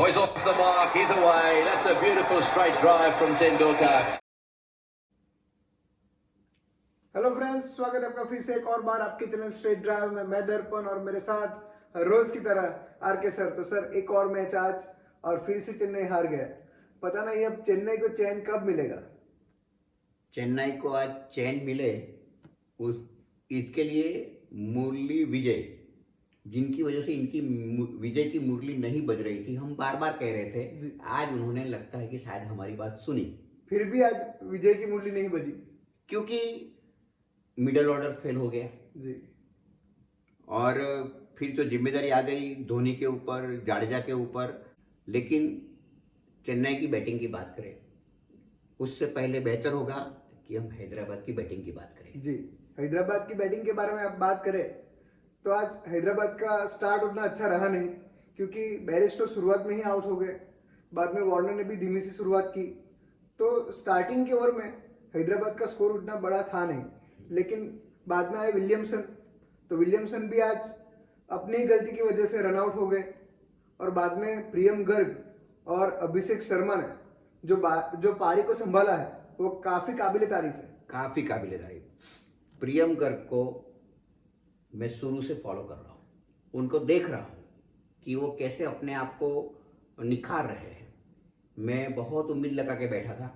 He's off the mark, he's away. That's a beautiful straight drive from Tendulkar. Hello friends, स्वागत है आपका फिर से एक और बार आपके चैनल स्ट्रेट ड्राइव में। मैं दर्पण और मेरे साथ रोज की तरह आर के सर। तो सर, एक और मैच आज और फिर से चेन्नई हार गया। पता नहीं अब चेन्नई को चैन कब मिलेगा। चेन्नई को आज चैन मिले उस इसके लिए मुरली विजय, जिनकी वजह से इनकी विजय की मुरली नहीं बज रही थी, हम बार बार कह रहे थे, आज उन्होंने लगता है कि शायद हमारी बात सुनी। फिर भी आज विजय की मुरली नहीं बजी क्योंकि मिडल ऑर्डर फेल हो गया जी। और फिर तो जिम्मेदारी आ गई धोनी के ऊपर, जाडेजा के ऊपर। लेकिन चेन्नई की बैटिंग की बात करें उससे पहले बेहतर होगा कि हम हैदराबाद की बैटिंग की बात करें। जी, हैदराबाद की बैटिंग के बारे में आप बात करें तो आज हैदराबाद का स्टार्ट उतना अच्छा रहा नहीं, क्योंकि बैरिस्टो शुरुआत में ही आउट हो गए। बाद में वार्नर ने भी धीमी सी शुरुआत की, तो स्टार्टिंग के ओवर में हैदराबाद का स्कोर उतना बड़ा था नहीं। लेकिन बाद में आए विलियमसन, तो विलियमसन भी आज अपनी गलती की वजह से रनआउट हो गए। और बाद में प्रियम गर्ग और अभिषेक शर्मा ने जो पारी को संभाला है वो काफी काबिले तारीफ है। काफी काबिले तारीफ। प्रियम गर्ग को मैं शुरू से फॉलो कर रहा हूँ, उनको देख रहा हूँ कि वो कैसे अपने आप को निखार रहे हैं। मैं बहुत उम्मीद लगा के बैठा था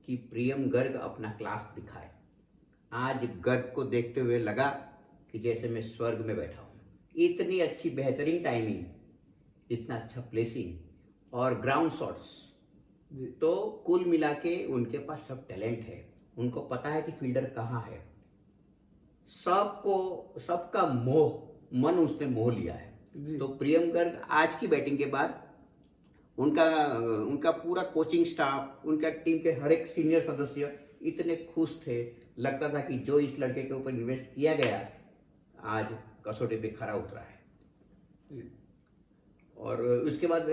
कि प्रियम गर्ग अपना क्लास दिखाए। आज गर्ग को देखते हुए लगा कि जैसे मैं स्वर्ग में बैठा हूँ। इतनी अच्छी बेहतरीन टाइमिंग, इतना अच्छा प्लेसिंग और ग्राउंड शॉट्स, तो कुल मिला के उनके पास सब टैलेंट है। उनको पता है कि फील्डर कहाँ है। सबका मन उसने मोह लिया है। तो प्रियम गर्ग आज की बैटिंग के बाद उनका पूरा कोचिंग स्टाफ, उनका टीम के हर एक सीनियर सदस्य इतने खुश थे। लगता था कि जो इस लड़के के ऊपर इन्वेस्ट किया गया आज कसौटी पे खरा उतरा है। और उसके बाद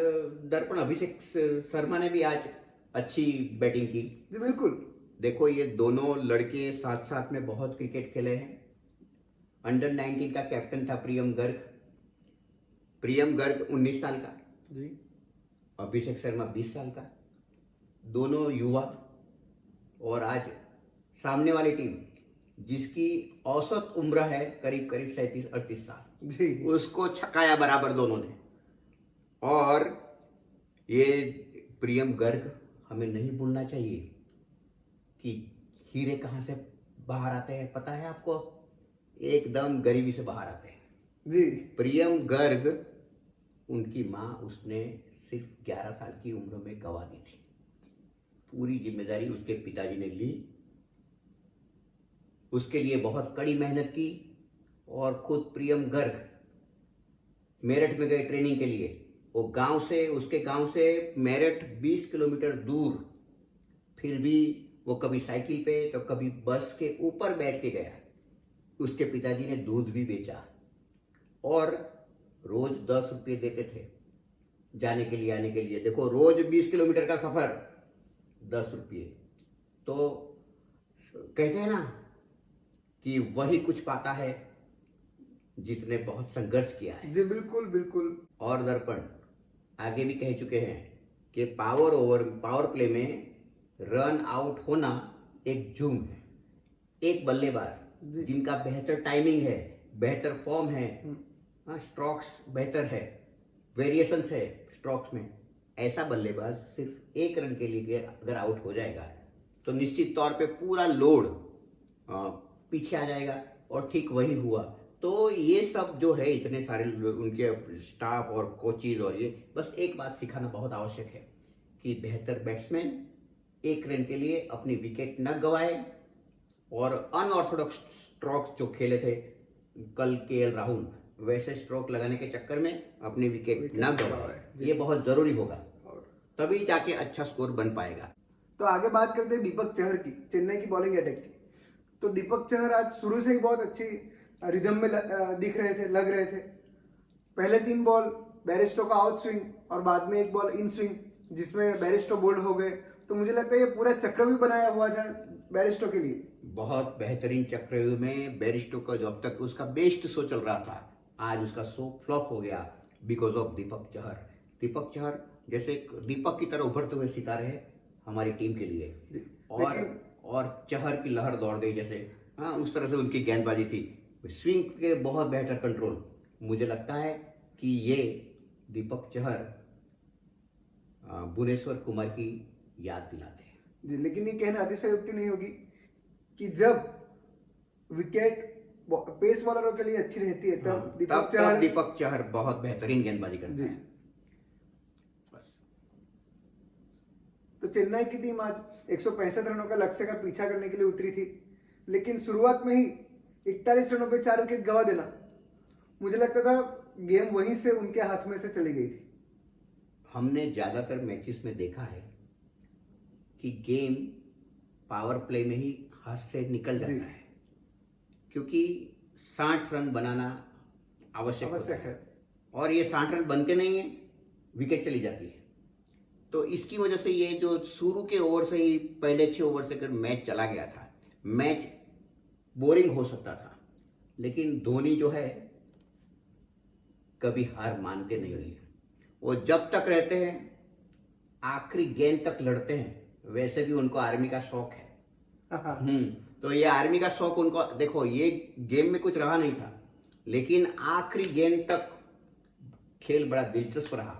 दर्पण अभिषेक शर्मा ने भी आज अच्छी बैटिंग की। जी बिल्कुल। देखो, ये दोनों लड़के साथ साथ में बहुत क्रिकेट खेले हैं। अंडर 19 का कैप्टन था प्रियम गर्ग 19 साल का जी। अभिषेक शर्मा 20 साल का, दोनों युवा। और आज सामने वाली टीम जिसकी औसत उम्र है करीब 37-38 साल जी, उसको छकाया बराबर दोनों ने। और ये प्रियम गर्ग, हमें नहीं भूलना चाहिए कि हीरे कहाँ से बाहर आते हैं, पता है आपको? एकदम गरीबी से बाहर आते हैं जी। प्रियम गर्ग, उनकी माँ उसने सिर्फ 11 साल की उम्र में गंवा दी थी। पूरी जिम्मेदारी उसके पिताजी ने ली, उसके लिए बहुत कड़ी मेहनत की। और खुद प्रियम गर्ग मेरठ में गए ट्रेनिंग के लिए। वो उसके गांव से मेरठ 20 किलोमीटर दूर, फिर भी वो कभी साइकिल पे तो कभी बस के ऊपर बैठ के गया। उसके पिताजी ने दूध भी बेचा और रोज 10 रुपये देते थे जाने के लिए आने के लिए। देखो, रोज 20 किलोमीटर का सफर, 10 रुपये। तो कहते हैं ना कि वही कुछ पाता है जितने बहुत संघर्ष किया है। जी बिल्कुल बिल्कुल। और दर्पण आगे भी कह चुके हैं कि पावर प्ले में रन आउट होना एक जुर्म है। एक बल्लेबाज जिनका बेहतर टाइमिंग है, बेहतर फॉर्म है, स्ट्रोक्स बेहतर है, वेरिएशंस है स्ट्रोक्स में, ऐसा बल्लेबाज सिर्फ 1 रन के लिए अगर आउट हो जाएगा तो निश्चित तौर पे पूरा लोड पीछे आ जाएगा। और ठीक वही हुआ। तो ये सब जो है, इतने सारे उनके स्टाफ और कोचेज, और ये बस एक बात सिखाना बहुत आवश्यक है कि बेहतर बैट्समैन 1 रन के लिए अपनी विकेट न गंवाए। और अनऑर्थोडॉक्स स्ट्रोक्स जो खेले थे कल केएल राहुल, वैसे स्ट्रोक लगाने के चक्कर में अपनी विकेट न गंवाए, ये बहुत जरूरी होगा, तभी जाके अच्छा स्कोर बन पाएगा। तो आगे बात करते हैं दीपक चहर की, चेन्नई की बॉलिंग अटैक की। तो दीपक चहर आज शुरू से ही बहुत अच्छी रिदम में लग रहे थे। पहले 3 बॉल बैरिस्टो का आउट स्विंग और बाद में 1 बॉल इन स्विंग, जिसमें बैरिस्टो बोल्ड हो गए। तो मुझे लगता है ये पूरा चक्रव्यूह बनाया हुआ था बैरिस्टो के लिए। बहुत बेहतरीन चक्रव्यूह में बैरिस्टो का जो अब तक उसका बेस्ट शो चल रहा था, आज उसका शो फ्लॉप हो गया बिकॉज ऑफ दीपक चहर। दीपक चहर जैसे एक दीपक की तरह उभरते हुए सितारे हैं हमारी टीम के लिए। जी, और चहर की लहर दौड़ गई जैसे, हाँ उस तरह से उनकी गेंदबाजी थी, स्विंग के बहुत बेहतर कंट्रोल। मुझे लगता है कि ये दीपक चहर भुवनेश्वर कुमार की याद दिलाते हैं। जी, लेकिन ये कहना अतिशयोक्ति नहीं होगी कि जब विकेट पेस बॉलरों के लिए अच्छी रहती है तब दीपक चहर बहुत बेहतरीन गेंदबाजी करते जी। हैं। बस तो चेन्नई की टीम आज 165 रनों का लक्ष्य का पीछा करने के लिए उतरी थी, लेकिन शुरुआत में ही 41 रनों पे 4 विकेट गंवा देना, मुझे लगता था गेम वहीं से उनके हाथ में से चली गई थी। हमने ज़्यादातर मैचेस में देखा है कि गेम पावर प्ले में ही हाथ से निकल जाता है, क्योंकि 60 रन बनाना आवश्यक होता है और ये 60 रन बनते नहीं हैं, विकेट चली जाती है। तो इसकी वजह से ये जो शुरू के ओवर से ही पहले 6 ओवर से अगर मैच चला गया था, मैच बोरिंग हो सकता था। लेकिन धोनी जो है कभी हार मानते नहीं है, वो जब तक रहते हैं आखिरी गेंद तक लड़ते हैं। वैसे भी उनको आर्मी का शौक है। तो ये आर्मी का शौक उनको, देखो ये गेम में कुछ रहा नहीं था, लेकिन आखिरी गेंद तक खेल बड़ा दिलचस्प रहा,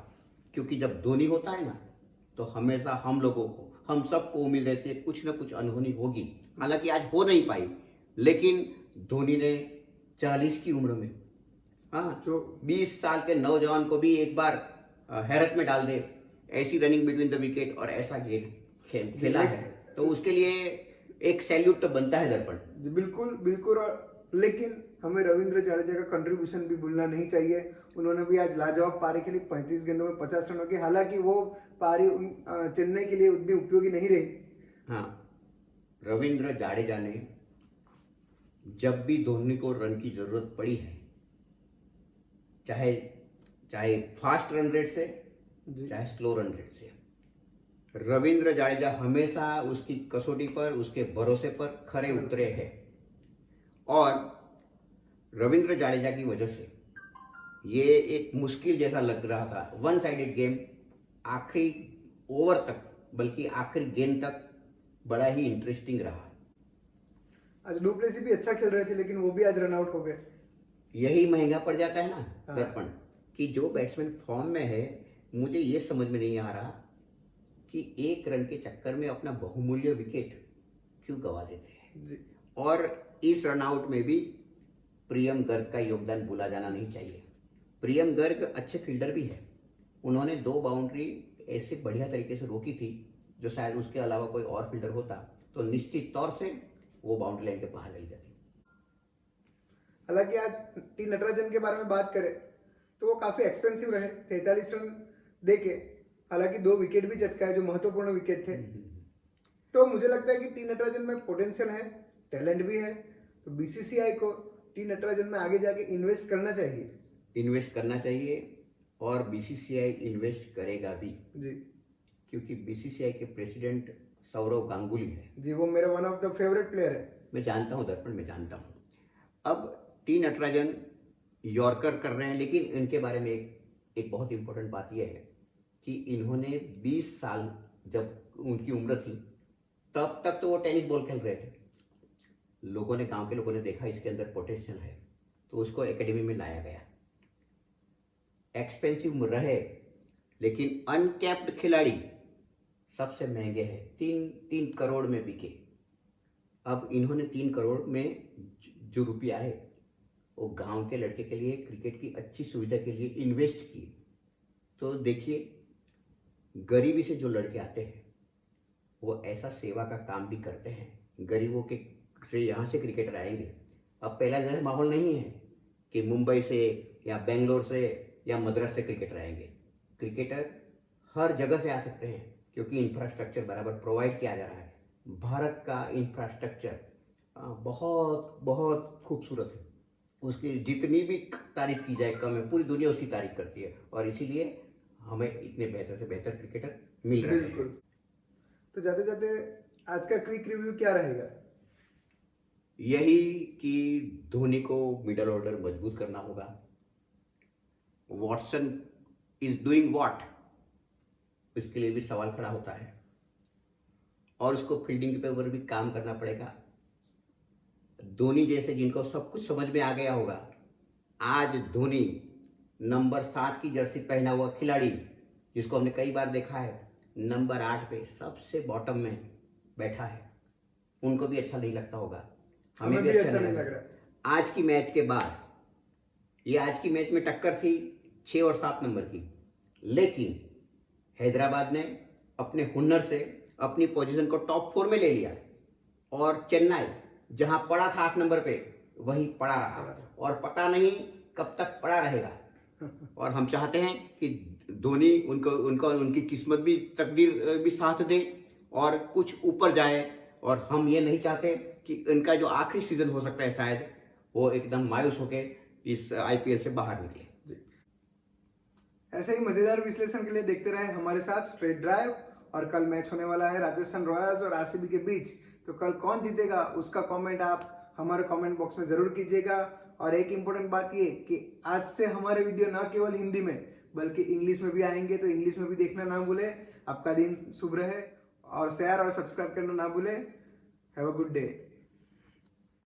क्योंकि जब धोनी होता है ना तो हमेशा हम लोगों को, हम सबको उम्मीद रहती है कुछ ना कुछ अनहोनी होगी। हालांकि आज हो नहीं पाई, लेकिन धोनी ने 40 की उम्र में, हाँ जो 20 साल के नौजवान को भी एक बार हैरत में डाल दे, ऐसी रनिंग बिटवीन द विकेट और ऐसा खेला है, तो उसके लिए एक सैल्यूट तो बनता है दर्पण। जी बिल्कुल बिल्कुल। और लेकिन हमें रविंद्र जडेजा का कंट्रीब्यूशन भी भूलना नहीं चाहिए। उन्होंने भी आज लाजवाब पारी के लिए 35 गेंदों में 50 रनों की, हालांकि वो पारी चेन्नई के लिए उतनी उपयोगी नहीं रही। हाँ, रविंद्र जडेजा ने जब भी धोनी को रन की जरूरत पड़ी है, चाहे फास्ट रन रेट से चाहे स्लो रन रेट से, रविंद्र जडेजा हमेशा उसकी कसौटी पर, उसके भरोसे पर खरे उतरे हैं। और रविंद्र जडेजा की वजह से ये एक मुश्किल जैसा लग रहा था, वन साइडेड गेम आखिरी ओवर तक, बल्कि आखिरी गेंद तक बड़ा ही इंटरेस्टिंग रहा। आज डुप्लेसी भी अच्छा खेल रहे थे, लेकिन वो भी आज रन आउट हो गए। यही महंगा पड़ जाता है ना दर्पण, कि जो बैट्समैन फॉर्म में है, मुझे ये समझ में नहीं आ रहा कि एक रन के चक्कर में अपना बहुमूल्य विकेट क्यों गवा देते हैं जी। और इस रनआउट में भी प्रियम गर्ग का योगदान भूला जाना नहीं चाहिए। प्रियम गर्ग अच्छे फील्डर भी है, उन्होंने 2 बाउंड्री ऐसे बढ़िया तरीके से रोकी थी, जो शायद उसके अलावा कोई और फील्डर होता तो निश्चित तौर से वो बाउंड्री लाइन के बाहर ले जाती। हालांकि आज टी नटराजन के बारे में बात करें तो वो काफी एक्सपेंसिव रहे, 43 रन देके, हालांकि 2 विकेट भी चटकाए जो महत्वपूर्ण विकेट थे। तो मुझे लगता है कि टी नटराजन में पोटेंशियल है, टैलेंट भी है, तो बीसीसीआई को टी नटराजन में आगे जाके इन्वेस्ट करना चाहिए और बीसीसीआई इन्वेस्ट करेगा भी जी, क्योंकि बीसीसीआई के प्रेसिडेंट सौरव गांगुली है जी, वो मेरा one of the favourite player है। मैं जानता हूँ दर्पण, मैं जानता हूँ। अब टी नटराजन यॉर्कर कर रहे हैं, लेकिन इनके बारे में एक बहुत इंपॉर्टेंट बात यह है कि इन्होंने 20 साल जब उनकी उम्र थी तब तक तो वो टेनिस बॉल खेल रहे थे। लोगों ने, गांव के लोगों ने देखा इसके अंदर पोटेंशियल है, तो उसको एकेडमी में लाया गया। एक्सपेंसिव रहे, लेकिन अनकैप्ड खिलाड़ी सबसे महंगे हैं, 3 करोड़ में बिके। अब इन्होंने 3 करोड़ में जो रुपया है वो गांव के लड़के के लिए, क्रिकेट की अच्छी सुविधा के लिए इन्वेस्ट किए। तो देखिए, गरीबी से जो लड़के आते हैं वो ऐसा सेवा का काम भी करते हैं। गरीबों के से यहाँ से क्रिकेटर आएंगे। अब पहला जैसा माहौल नहीं है कि मुंबई से या बेंगलोर से या मद्रास से क्रिकेटर आएंगे। क्रिकेटर हर जगह से आ सकते हैं, क्योंकि इंफ्रास्ट्रक्चर बराबर प्रोवाइड किया जा रहा है। भारत का इंफ्रास्ट्रक्चर बहुत बहुत खूबसूरत है, उसकी जितनी भी तारीफ की जाए कम है। पूरी दुनिया उसकी तारीफ करती है और इसीलिए हमें इतने बेहतर से बेहतर क्रिकेटर मिल रहे हैं। तो जाते जाते आज का क्विक रिव्यू क्या रहेगा? यही कि धोनी को मिडल ऑर्डर मजबूत करना होगा। वॉटसन इज डूइंग व्हाट उसके लिए भी सवाल खड़ा होता है और उसको फील्डिंग के ऊपर भी काम करना पड़ेगा। धोनी जैसे जिनको सब कुछ समझ में आ गया होगा, आज धोनी नंबर 7 की जर्सी पहना हुआ खिलाड़ी जिसको हमने कई बार देखा है, नंबर 8 पे सबसे बॉटम में बैठा है, उनको भी अच्छा नहीं लगता होगा, हमें भी अच्छा नहीं लग रहा। आज की मैच के बाद, ये आज की मैच में टक्कर थी 6 और 7 नंबर की, लेकिन हैदराबाद ने अपने हुनर से अपनी पोजीशन को टॉप 4 में ले लिया और चेन्नई जहां पड़ा था 8 नंबर पे वहीं पड़ा रहा और पता नहीं कब तक पड़ा रहेगा। और हम चाहते हैं कि धोनी उनको उनकी किस्मत भी, तकदीर भी साथ दे और कुछ ऊपर जाए। और हम ये नहीं चाहते कि इनका जो आखिरी सीजन हो सकता है शायद वो एकदम मायूस होके इस आईपीएल से बाहर निकले। ऐसे ही मजेदार विश्लेषण के लिए देखते रहे हमारे साथ स्ट्रेट ड्राइव। और कल मैच होने वाला है राजस्थान रॉयल्स और आरसीबी के बीच, तो कल कौन जीतेगा उसका कमेंट आप हमारे कमेंट बॉक्स में जरूर कीजिएगा। और एक इम्पोर्टेंट बात ये कि आज से हमारे वीडियो ना केवल हिंदी में बल्कि इंग्लिश में भी आएंगे, तो इंग्लिश में भी देखना ना भूले। आपका दिन शुभ रहे और शेयर और सब्सक्राइब करना ना भूले। Have a good day.